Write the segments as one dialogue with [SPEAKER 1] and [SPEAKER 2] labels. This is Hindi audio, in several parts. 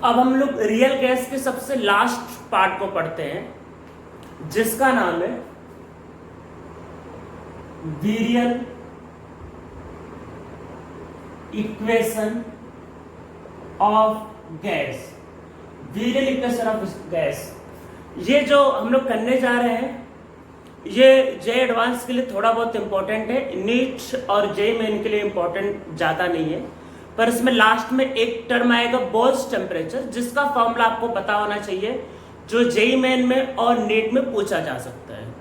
[SPEAKER 1] अब हम लोग रियल गैस के सबसे लास्ट पार्ट को पढ़ते हैं, जिसका नाम है virial equation of gas. Virial equation of gas, ये जो हम लोग करने जा रहे हैं, ये जे एडवांस के लिए थोड़ा बहुत इंपॉर्टेंट है, नीट और जे मेन के लिए इंपॉर्टेंट ज़्यादा नहीं है, पर इसमें लास्ट में एक टर्म आएगा बोल्स टेम्परेचर, जिसका फॉर्मूला आपको पता होना चाहिए, जो जेई मेन में और नीट में पूछा जा सकता है।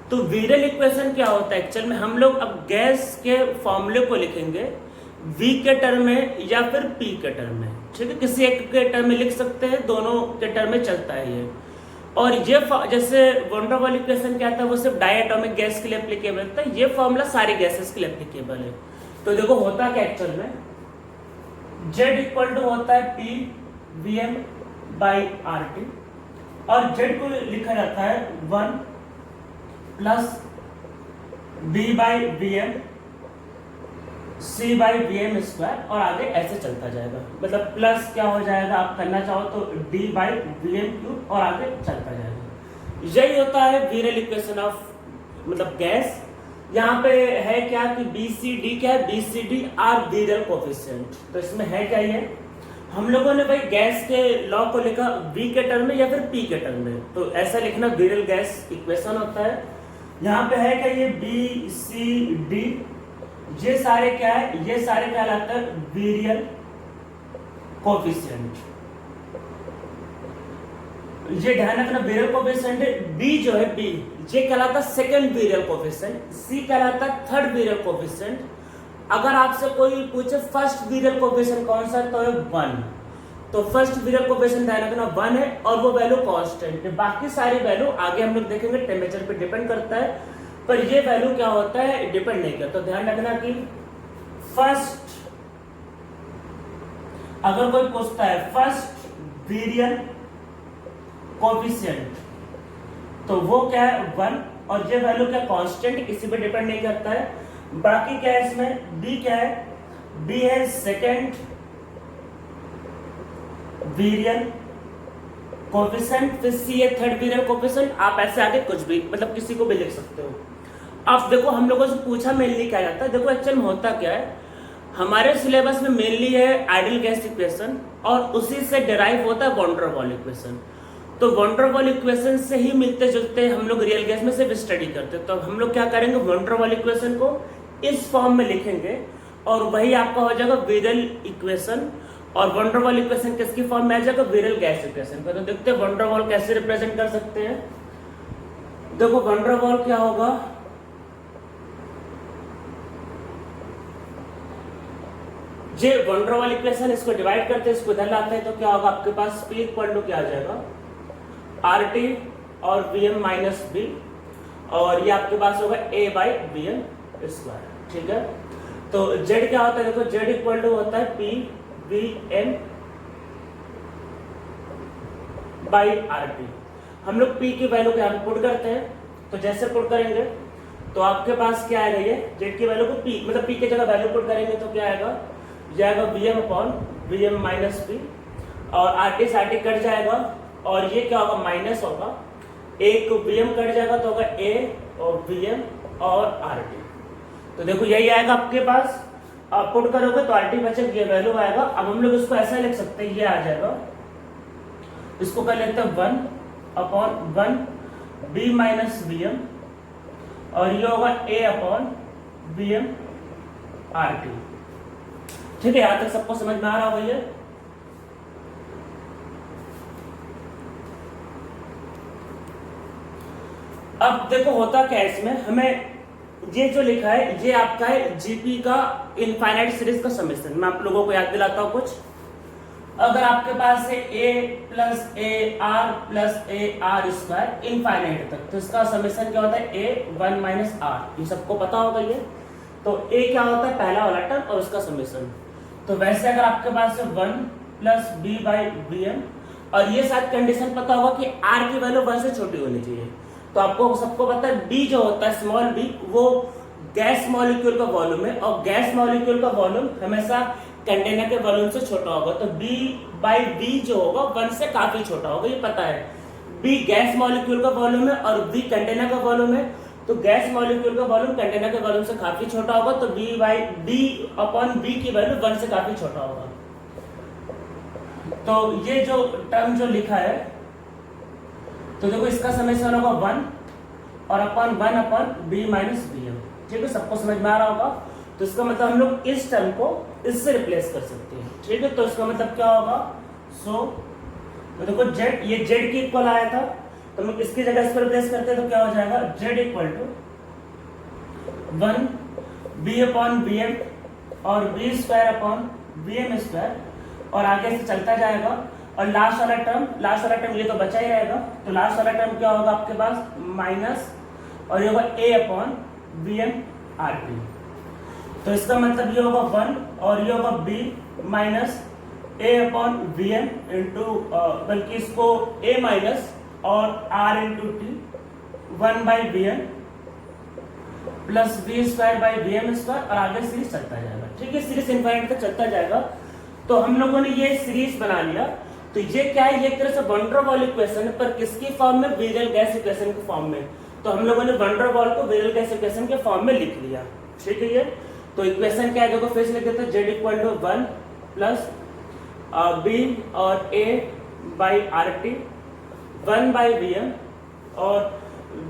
[SPEAKER 1] तो वीरियल इक्वेशन क्या होता है एक्चुअल में, हम लोग अब गैस के फॉर्मूले को लिखेंगे V के टर्म में या फिर P के टर्म में, ठीक है, किसी एक के टर्म में लिख सकते हैं, दोनों के टर्म में चलता है ये। और ये जैसे वॉन डेर वाल इक्वेशन क्या था, वो सिर्फ डायटोमिक गैस के लिए एप्लीकेबल था, ये फॉर्मूला सारी गैसेस के लिए एप्लीकेबल है। तो देखो होता क्या एक्चुअल में, Z इक्वल टू होता है P Vm बाई RT, और Z को लिखा जाता है 1 plus B by Vm C by Vm square, और आगे ऐसे चलता जाएगा, मतलब प्लस क्या हो जाएगा, आप करना चाहो तो D बाई Vm क्यूब, और आगे चलता जाएगा। यही होता है वीरियल इक्वेशन ऑफ मतलब गैस। यहाँ पे है क्या कि BCD क्या है, BCD आर वीरियल कोफिशिएंट। तो इसमें है क्या, ये हम लोगों ने भाई गैस के लॉ को लिखा V के टर्म में या फिर P के टर्म में, तो ऐसा लिखना वीरियल गैस इक्वेशन होता है। यहाँ पे है क्या, ये BCD, ये सारे क्या है, ये सारे कहलाता है वीरियल कोफिशिएंट। ये ध्यान रखना, वीरियल कोफिशिएंट है। B जो है B, ये कहलाता है सेकंड वीरियल कोफिशिएंट, C कहलाता है थर्ड वीरियल कोफिशिएंट। अगर आपसे कोई पूछे फर्स्ट वीरियल कोफिशिएंट कौन सा है, तो है 1। तो फर्स्ट वीरियल कोफिशिएंट ध्यान रखना 1 है, और वो वैल्यू कांस्टेंट है। बाकी सारी वैल्यू आगे हम लोग देखेंगे, टेम्परेचर पे डिपेंड करता है, पर ये वैल्यू क्या होता है, डिपेंड नहीं करता। तो ध्यान रखना कि फर्स्ट, अगर कोई पूछता है फर्स्ट वीरियल कोफिशिएंट, तो वो क्या है 1, और ये वैल्यू क्या कांस्टेंट, किसी पे डिपेंड नहीं करता है। बाकी क्या है इसमें, B क्या है, B है सेकंड वीरियल कोफिशिएंट, फिर C है थर्ड वीरियल कोफिशिएंट। आप ऐसे आगे कुछ भी मतलब किसी को भी लिख सकते हो। अब देखो हम लोगों से पूछा मेनली क्या जाता है, देखो एक्चुअल में होता क्या है, हमारे सिलेबस में मेनली है आइडियल गैस इक्वेशन, और उसी से डिराइव होता है वॉन डेर वाल इक्वेशन। तो वॉन डेर वाल इक्वेशन से ही मिलते जुलते हम लोग रियल गैस में सिर्फ स्टडी करते हैं। तो हम लोग क्या करेंगे, वॉन डेर वाल इक्वेशन को इस फॉर्म में लिखेंगे, और वही आपका हो जाएगा वीरियल इक्वेशन। और वॉन डेर वाल इक्वेशन किसकी फॉर्म में आ जाएगा, वीरियल गैस इक्वेशन का। तो देखते हैं वॉन डेर वाल कैसे रिप्रेजेंट कर सकते हैं। देखो वॉन डेर वाल क्या होगा, जे वॉन डेर वाल इक्वेशन, इसको डिवाइड करते हैं, इसको इधर लाते हैं, तो क्या होगा आपके पास P इक्वल टू क्या आ जाएगा, RT और Vm माइनस B, और ये आपके पास होगा A बाई Vm स्क्वायर, ठीक है। तो Z क्या होता है, देखो Z इक्वल टू होता है P Vm बाई RT। हम लोग P की वैल्यू को यहाँ पे पुट करते हैं, तो जैसे पुट करेंगे तो आपके पास क्या आएगा, ये Z की वैल्यू को P मतलब P की जगह वैल्यू पुट करेंगे तो क्या आएगा, जाएगा Vm upon Vm minus P, और RT से RT कट जाएगा, और ये क्या होगा माइनस होगा, एक Vm कट जाएगा तो होगा A और Vm और RT। तो देखो यही आएगा आपके पास, आप पुट करोगे तो RT बचेगा, ये वैल्यू आएगा। अब हम लोग इसको ऐसा लिख सकते हैं, ये आ जाएगा, इसको कर लेते हैं 1 अपॉन 1 B माइनस Vm, और ये होगा A अपॉन Vm RT, ठीक है। यहां तक सबको समझ में आ रहा होगा ये। अब देखो होता क्या है इसमें, हमें ये जो लिखा है ये आपका है जीपी का इनफाइनाइट सीरीज का समेशन। मैं आप लोगों को याद दिलाता हूं कुछ। अगर आपके पास है a plus A R square infinite तक, तो इसका समेशन क्या होता है, a 1 माइनस आर, ये सबको पता होगा ये। तो a क्या होता है, पहला वाला टर्म, और उसका समेशन। तो वैसे अगर आपके पास है 1 प्लस B बाई Vm, और ये साथ कंडीशन पता होगा कि R की वैल्यू 1 से छोटी होनी चाहिए। तो आपको सबको पता है B जो होता है स्मॉल b, वो गैस मॉलिक्यूल का वॉल्यूम है, और गैस मॉलिक्यूल का वॉल्यूम हमेशा कंटेनर के वॉल्यूम से छोटा होगा, तो B/V जो होगा 1 से काफी छोटा होगा, ये पता है। B गैस मॉलिक्यूल का वॉल्यूम है और V कंटेनर का वॉल्यूम है, तो गैस मॉलिक्यूल का वॉल्यूम कंटेनर के वॉल्यूम से काफी छोटा होगा, तो B/V की वैल्यू 1 से काफी छोटा होगा। तो ये जो टर्म जो लिखा है, तो देखो इसका समेशन होगा 1 और अपॉन 1/B माइनस Vm। ठीक है, सबको समझ में आ रहा होगा। तो इसका मतलब हम लोग इस टर्म को इससे रिप्लेस कर सकते हैं। ठीक है, तो इसका मतलब क्या होगा, तो देखो z, ये z की इक्वल आया था, तो हम इसकी जगह इस पर रिप्लेस करते हैं, तो क्या हो जाएगा, z इक्वल टू 1/B/Vm और B²/Vm², और आगे से चलता जाएगा, और लास्ट वाला टर्म ये तो बचा ही रहेगा, तो लास्ट वाला टर्म क्या होगा आपके पास, माइनस, और ये होगा A/Vm/RT। तो इसका मतलब ये होगा 1 और ये होगा B माइनस A/Vm इंटू, बल्कि इसको A माइनस और R into T 1/Vm plus V²/Vm², और आगे सीरीज चलता जाएगा। ठीक है, सीरीज इनफाइनाइट तक चलता जाएगा। तो हम लोगों ने ये सीरीज बना लिया। तो ये क्या है, ये एक तरह से वैन डर वाल इक्वेशन है, पर किसकी फॉर्म में, वीरेल गैस इक्वेशन की फॉर्म में। तो हम लोगों ने वैन डर वाल को वीरेल गैस इक्वेशन के फॉर्म में लिख लिया। ठीक है, ये तो इक्वेशन क्या है, देखो फिर से लिख देते हैं, z equal to 1 plus B और A/RT 1/Vm और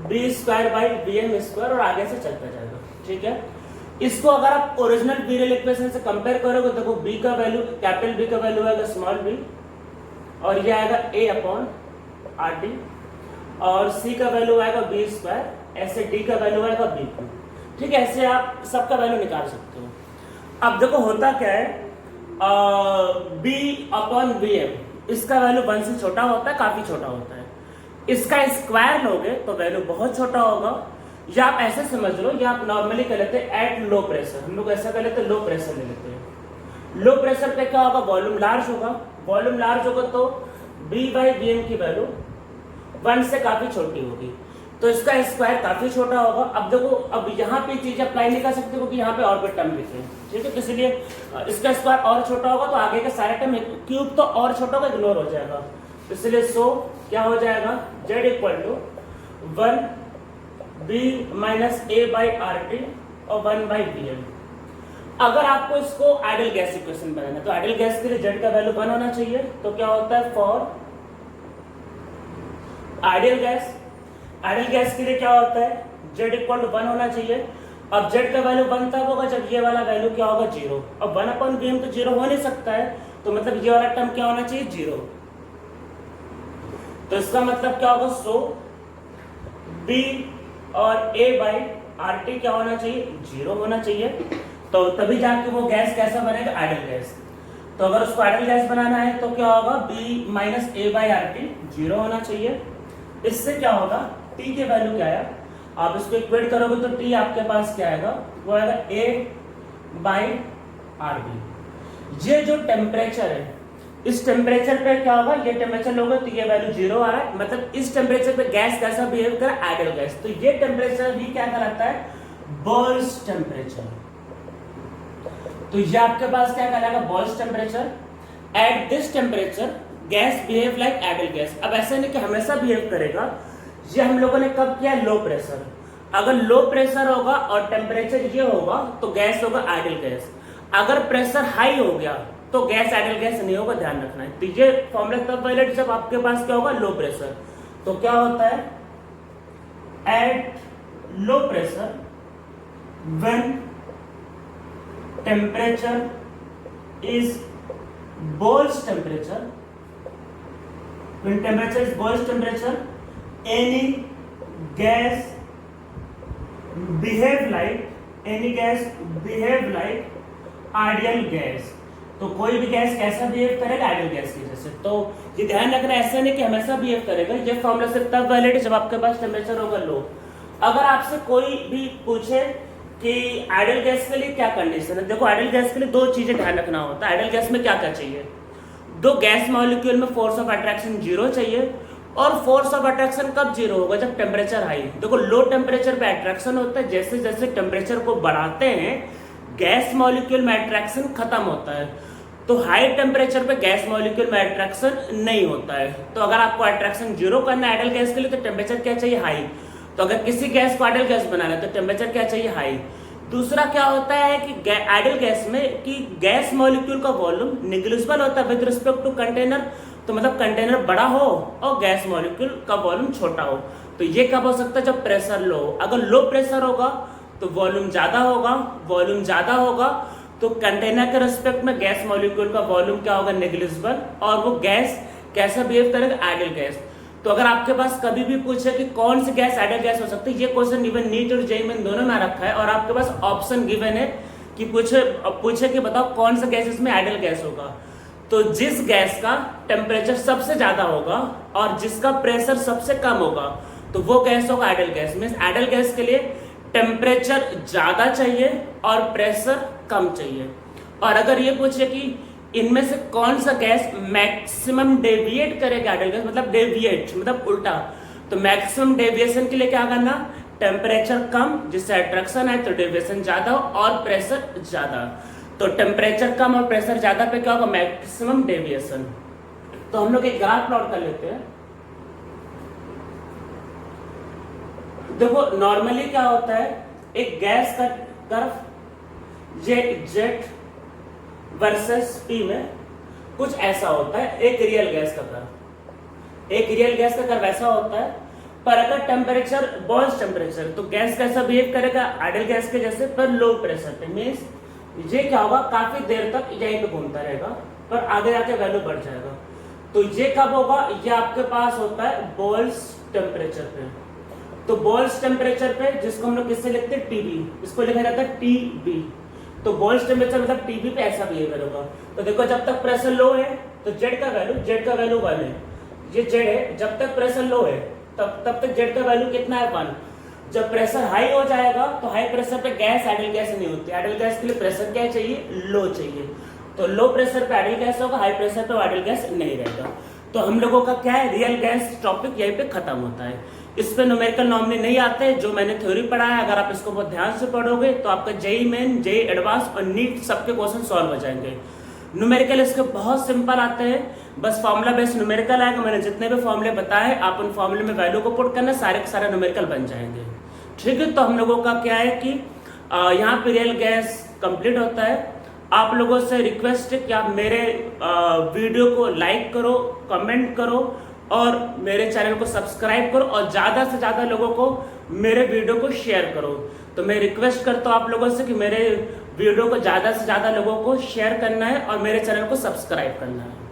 [SPEAKER 1] B²/Vm², और आगे से चलता जाएगा। ठीक है, इसको अगर आप ओरिजिनल वीरेल इक्वेशन से कंपेयर करोगे, देखो B का वैल्यू, कैपिटल B का वैल्यू आएगा स्मॉल b, और ये आएगा A/RT, और C का वैल्यू आएगा B², ऐसे D का वैल्यू आएगा B²। ठीक है, ऐसे आप सबका वैल्यू निकाल सकते हो। अब देखो होता क्या है, B/Vm, इसका वैल्यू 1 से छोटा होता है, काफी छोटा होता है। इसका स्क्वायर लोगे तो वैल्यू बहुत छोटा होगा, या आप ऐसे समझ लो, या आप नॉर्मली कर लेते हैं एट लो प्रेशर, हम लोग ऐसा कर लेते हैं, लो प्रेशर ले लेते हैं। लो प्रेशर पे क्या होगा, वॉल्यूम लार्ज होगा, वॉल्यूम लार्ज होगा तो B/Vm की वैल्यू 1 से काफी छोटी होगी, तो इसका स्क्वायर काफी छोटा होगा। अब देखो, अब यहाँ पे चीज अप्लाई नहीं कर सकते क्योंकि यहाँ पे और भी टर्म लिखे हैं। ठीक है, तो इसलिए इसका स्क्वायर और छोटा होगा, तो आगे के सारे टर्म, क्यूब तो और छोटा होगा, इग्नोर हो जाएगा। इसलिए क्या हो जाएगा, z equal to 1B minus A/RT और 1/Vm। अगर आपको इसको आइडियल गैस इक्वेशन बनाना है, तो आइडियल गैस के लिए z का वैल्यू 1 होना चाहिए। तो क्या होता है, फॉर आइडियल गैस के लिए क्या होता है, z इक्वल टू 1 होना चाहिए। अब z का वैल्यू 1 तब होगा जब ये वाला वैल्यू क्या होगा, 0। अब 1/Vm तो 0 हो नहीं सकता है, तो मतलब ये वाला टर्म क्या होना चाहिए, 0। तो इसका मतलब क्या होगा, B और A/RT क्या होना चाहिए, 0 होना चाहिए। तो तभी जाके वो गैस कैसा बनेगा, आइडियल गैस। तो अगर उसको आइडियल गैस बनाना है तो क्या होगा, B माइनस A/RT 0 होना चाहिए। इससे क्या होगा, T के वैल्यू क्या है, आप इसको इक्वेट करोगे तो T आपके पास क्या आएगा, वो आएगा A/RB। ये जो टेम्परेचर है, इस टेम्परेचर पे क्या होगा, ये टेम्परेचर लोगे तो ये वैल्यू 0 आ रहा है, मतलब इस टेम्परेचर पे गैस कैसा बिहेव कर, आइडियल गैस। तो ये टेम्परेचर भी क्या कहलाता है, बॉयल्स टेम्परेचर। तो ये आपके पास क्या कहलाएगा, boils temperature. At this temperature gas behave like ideal gas. अब ऐसा नहीं कि हमेशा बिहेव करेगा, ये हम लोगों ने कब किया, लो प्रेशर। अगर लो प्रेशर होगा और टेम्परेचर ये होगा तो गैस होगा आइडियल गैस। अगर प्रेशर हाई हो गया तो गैस आइडियल गैस नहीं होगा, ध्यान रखना है। तो ये फॉर्मूला तब वैलिड जब आपके पास क्या होगा, लो प्रेशर। तो क्या होता है, at low pressure when temperature is Boyle's temperature, when temperature is Boyle's temperature, any gas behave like ideal gas. तो कोई भी गैस कैसा बिहेव करेगा, आइडियल गैस की जैसे। तो ये ध्यान रखना, ऐसा नहीं कि हमेशा बिहेव करेगा। ये फॉर्मूला सिर्फ तब वैलिड है जब आपके पास टेम्परेचर होगा लो। अगर आपसे कोई भी पूछे कि आइडियल गैस के लिए क्या कंडीशन है, देखो आइडियल गैस के लिए दो चीजें ध्यान रखना होता है। आइडियल गैस में क्या क्या चाहिए, दो गैस मॉलिक्यूल में फोर्स ऑफ अट्रैक्शन 0 चाहिए, और फोर्स ऑफ अट्रैक्शन कब 0 होगा, जब टेम्परेचर हाई। देखो लो टेम्परेचर पे अट्रैक्शन होता है, जैसे जैसे टेम्परेचर को बढ़ाते हैं गैस मॉलिक्यूल में अट्रैक्शन खत्म होता है। तो हाई टेम्परेचर पे गैस मॉलिक्यूल में अट्रैक्शन नहीं होता है। तो अगर आपको अट्रैक्शन जीरो करना है आइडियल गैस के लिए तो टेम्परेचर क्या चाहिए, हाई। तो अगर किसी गैस को आइडियल गैस बनाना है तो टेम्परेचर क्या चाहिए, हाई। दूसरा क्या होता है कि आइडियल गैस में कि गैस मॉलिक्यूल का वॉल्यूम निग्लिजिबल होता है विद रिस्पेक्ट टू कंटेनर। तो मतलब कंटेनर बड़ा हो और गैस मॉलिक्यूल का वॉल्यूम छोटा हो। तो ये कब हो सकता है, जब प्रेशर लो हो। अगर लो प्रेशर होगा तो वॉल्यूम ज्यादा होगा, वॉल्यूम ज्यादा होगा तो कंटेनर के रिस्पेक्ट में गैस मॉलिक्यूल का वॉल्यूम क्या होगा, नेग्लिजिबल, और वो गैस कैसा बिहेव करेगा, आइडियल गैस। तो अगर आपके पास कभी भी पूछे कि कौन सी गैस आइडियल गैस हो सकती है, ये क्वेश्चन इवन नीट और जेईई में दोनों में रखा है और आपके पास ऑप्शन गिवन है कि पूछे कि बताओ कौन सा गैस इसमें आइडियल गैस होगा। तो जिस गैस का टेम्परेचर सबसे ज्यादा होगा और जिसका प्रेशर सबसे कम होगा तो वो गैस होगा ideal gas. Means ideal gas के लिए टेम्परेचर ज्यादा चाहिए और प्रेशर कम चाहिए। और अगर ये पूछे कि इनमें से कौन सा गैस मैक्सिमम डेविएट करेगा आइडियल गैस, मतलब डेविएट मतलब उल्टा, तो मैक्सिमम डेविएशन के लिए क्या करना, टेम्परेचर कम जिससे अट्रैक्शन है तो डेविएशन ज्यादा हो और प्रेशर ज्यादा। तो टेम्परेचर कम और प्रेशर ज्यादा पे क्या होगा, मैक्सिमम डेविएशन। तो हम लोग एक ग्राफ प्लॉट कर लेते हैं। देखो नॉर्मली क्या होता है, एक गैस का कर्व जेट वर्सेस पी में कुछ ऐसा होता है, एक रियल गैस का कर्व, एक रियल गैस का कर्व ऐसा होता है। पर अगर टेम्परेचर बॉइल्स टेम्परेचर तो गैस कैसा बिहेव करेगा, आइडियल गैस के जैसे, पर लो प्रेशर पे। मीन्स ये क्या होगा, काफी देर तक यहीं पे घूमता रहेगा पर आगे जाके वैल्यू बढ़ जाएगा। तो ये कब होगा, ये आपके पास होता है बॉइल्स टेम्परेचर पे। तो बॉइल्स टेम्परेचर पे, जिसको हम लोग किससे लिखते हैं, टीबी, इसको लिखा जाता है टीबी। तो बॉइल्स टेम्परेचर मतलब टीबी पे ऐसा बिहेवियर होगा। तो देखो जब तक प्रेशर लो है तो जेड का वैल्यू 1 है, ये जेड है। जब तक प्रेशर लो है तब तक जेड का वैल्यू कितना है, 1। जब प्रेशर हाई हो जाएगा तो हाई प्रेशर पे गैस आइडियल गैस नहीं होती। आइडियल गैस के लिए प्रेशर क्या चाहिए, लो चाहिए। तो लो प्रेशर पे आइडियल गैस होगा, हाई प्रेशर पे आइडियल गैस नहीं रहेगा। तो हम लोगों का क्या है, रियल गैस टॉपिक यहीं पे खत्म होता है। इस पे न्यूमेरिकल नॉर्मली नहीं आते, जो मैंने थ्योरी पढ़ा है अगर आप इसको बहुत ध्यान से पढ़ोगे तो आपका जेईई मेन, जेईई एडवांस और नीट सबके क्वेश्चन सॉल्व हो जाएंगे। न्यूमेरिकल इसके बहुत सिंपल आते हैं, बस फॉर्मूला बेस्ड न्यूमेरिकल आएगा। मैंने जितने भी फॉर्मूले बताए आप उन फॉर्मूले में वैल्यू को पुट करना, सारे के सारे न्यूमेरिकल बन जाएंगे। ठीक है, तो हम लोगों का क्या है कि यहाँ पे रियल गैस कंप्लीट होता है। आप लोगों से रिक्वेस्ट है कि आप मेरे वीडियो को लाइक करो, कमेंट करो और मेरे चैनल को सब्सक्राइब करो और ज़्यादा से ज़्यादा लोगों को मेरे वीडियो को शेयर करो। तो मैं रिक्वेस्ट करता हूँ आप लोगों से कि मेरे वीडियो को ज़्यादा से ज़्यादा लोगों को शेयर करना है और मेरे चैनल को सब्सक्राइब करना है।